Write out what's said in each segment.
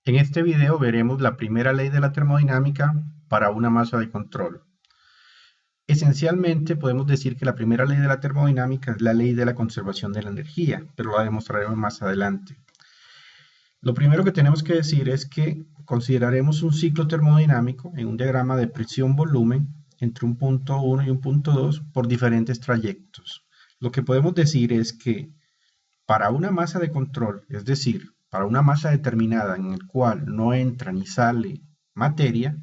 En este video veremos la primera ley de la termodinámica para una masa de control. Esencialmente podemos decir que la primera ley de la termodinámica es la ley de la conservación de la energía, pero la demostraremos más adelante. Lo primero que tenemos que decir es que consideraremos un ciclo termodinámico en un diagrama de presión-volumen entre un punto 1 y un punto 2 por diferentes trayectos. Lo que podemos decir es que para una masa de control, es decir, para una masa determinada en el cual no entra ni sale materia,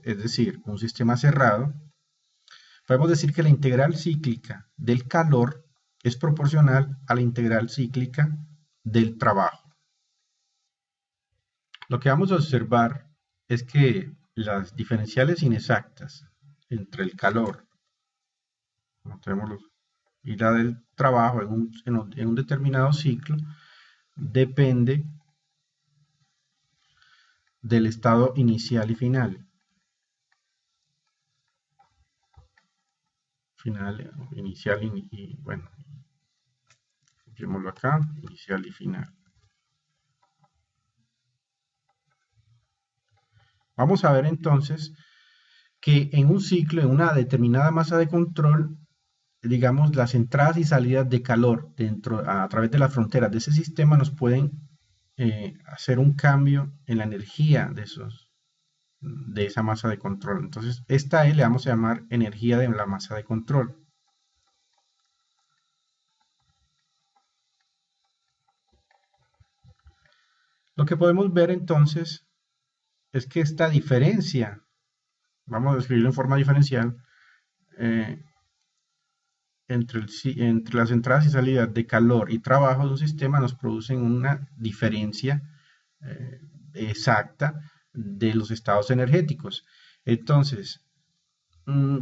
es decir, un sistema cerrado, podemos decir que la integral cíclica del calor es proporcional a la integral cíclica del trabajo. Lo que vamos a observar es que las diferenciales inexactas entre el calor y la del trabajo en un determinado ciclo depende del estado inicial y final. Inicial y bueno, copiémoslo acá, inicial y final. Vamos a ver entonces que en un ciclo, en una determinada masa de control, digamos, las entradas y salidas de calor a través de las fronteras de ese sistema nos pueden hacer un cambio en la energía de esa masa de control. Entonces, esta E le vamos a llamar energía de la masa de control. Lo que podemos ver entonces es que esta diferencia, vamos a escribirlo en forma diferencial, entre las entradas y salidas de calor y trabajo de un sistema nos producen una diferencia exacta de los estados energéticos. Entonces,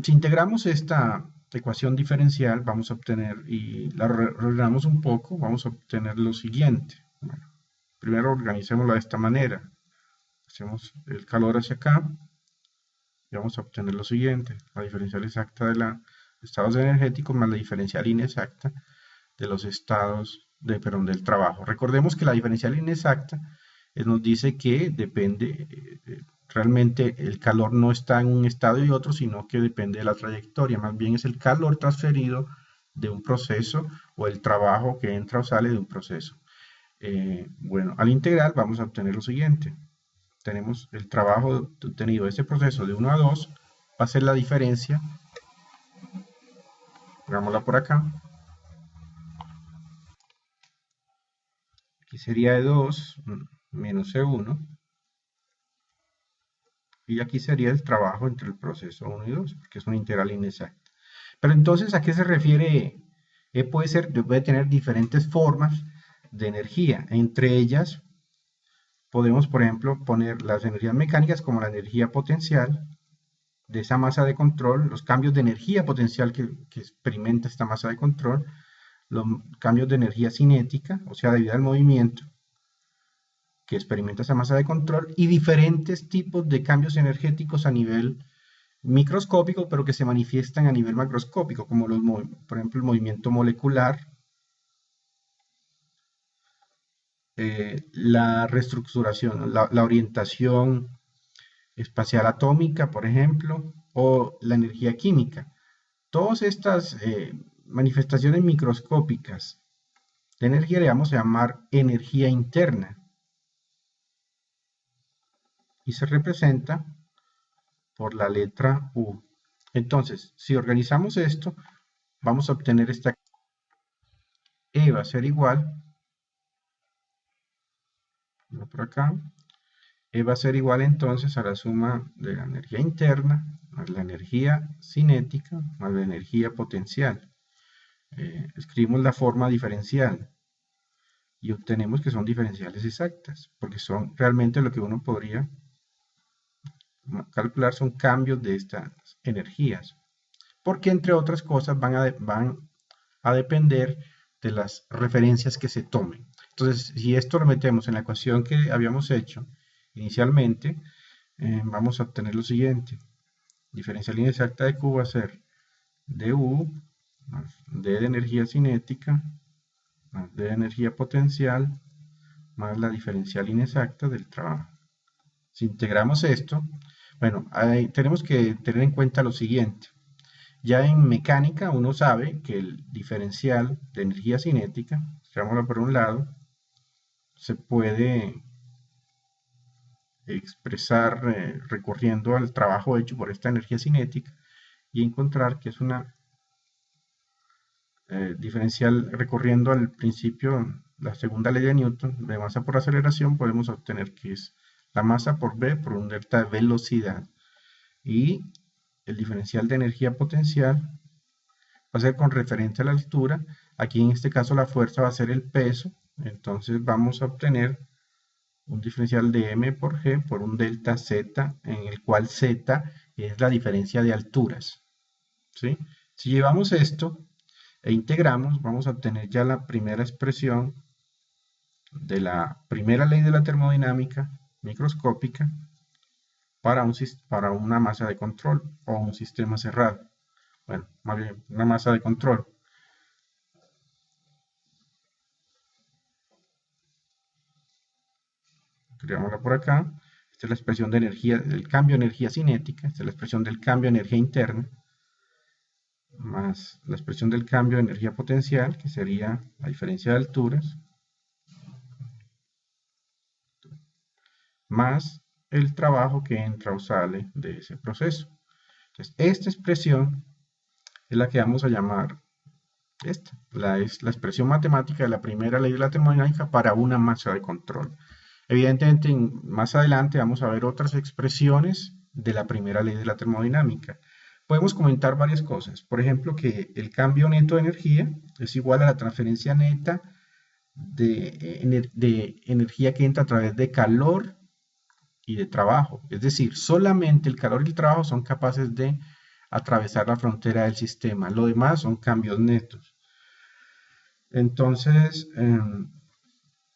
si integramos esta ecuación diferencial, vamos a obtener, y la ordenamos un poco, vamos a obtener lo siguiente. Bueno, primero organicémoslo de esta manera. Hacemos el calor hacia acá y vamos a obtener lo siguiente. La diferencial exacta de los estados energéticos más la diferencial inexacta de los estados del trabajo. Recordemos que la diferencial inexacta nos dice que depende, realmente el calor no está en un estado y otro, sino que depende de la trayectoria. Más bien es el calor transferido de un proceso o el trabajo que entra o sale de un proceso. Bueno, al integral vamos a obtener lo siguiente. Tenemos el trabajo obtenido de este proceso de 1 a 2, va a ser la diferencia, hagámosla por acá, aquí sería de 2 menos E1, y aquí sería el trabajo entre el proceso 1 y 2, porque es una integral inexacta. Pero entonces, ¿a qué se refiere? Puede tener diferentes formas de energía, entre ellas podemos, por ejemplo, poner las energías mecánicas como la energía potencial de esa masa de control, los cambios de energía potencial que experimenta esta masa de control, los cambios de energía cinética, o sea, debido al movimiento que experimenta esa masa de control, y diferentes tipos de cambios energéticos a nivel microscópico, pero que se manifiestan a nivel macroscópico, como por ejemplo el movimiento molecular, la reestructuración, la orientación espacial atómica, por ejemplo, o la energía química. Todas estas manifestaciones microscópicas de energía le vamos a llamar energía interna y se representa por la letra U. Entonces, si organizamos esto, vamos a obtener esta E va a ser igual, por acá, E va a ser igual entonces a la suma de la energía interna más la energía cinética más la energía potencial. Escribimos la forma diferencial y obtenemos que son diferenciales exactas, porque son realmente lo que uno podría calcular son cambios de estas energías, porque entre otras cosas van a depender de las referencias que se tomen. Entonces, si esto lo metemos en la ecuación que habíamos hecho inicialmente, vamos a obtener lo siguiente. Diferencial inexacta de Q va a ser dU más D de energía cinética más D de energía potencial más la diferencial inexacta del trabajo. Si integramos esto, bueno, tenemos que tener en cuenta lo siguiente. Ya en mecánica uno sabe que el diferencial de energía cinética, escribámoslo por un lado, se puede expresar recurriendo al trabajo hecho por esta energía cinética y encontrar que es una diferencial recurriendo al principio, la segunda ley de Newton de masa por aceleración, podemos obtener que es la masa por v por un delta de velocidad, y el diferencial de energía potencial va a ser con referencia a la altura. Aquí en este caso la fuerza va a ser el peso, entonces vamos a obtener un diferencial de m por g por un delta z, en el cual z es la diferencia de alturas, ¿sí? Si llevamos esto e integramos, vamos a obtener ya la primera expresión de la primera ley de la termodinámica microscópica para una masa de control o un sistema cerrado. Bueno, más bien una masa de control. Escribámosla por acá. Esta es la expresión de energía, del cambio de energía cinética. Esta es la expresión del cambio de energía interna, más la expresión del cambio de energía potencial, que sería la diferencia de alturas, más el trabajo que entra o sale de ese proceso. Entonces, esta expresión es la que vamos a llamar esta. Es la expresión matemática de la primera ley de la termodinámica para una masa de control. Evidentemente, más adelante vamos a ver otras expresiones de la primera ley de la termodinámica. Podemos comentar varias cosas. Por ejemplo, que el cambio neto de energía es igual a la transferencia neta de energía que entra a través de calor y de trabajo. Es decir, solamente el calor y el trabajo son capaces de atravesar la frontera del sistema. Lo demás son cambios netos. Entonces,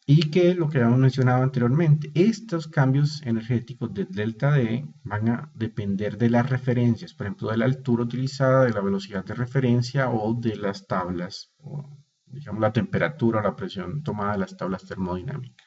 y que lo que habíamos mencionado anteriormente, estos cambios energéticos del delta D van a depender de las referencias, por ejemplo, de la altura utilizada, de la velocidad de referencia o de las tablas, o digamos la temperatura o la presión tomada de las tablas termodinámicas.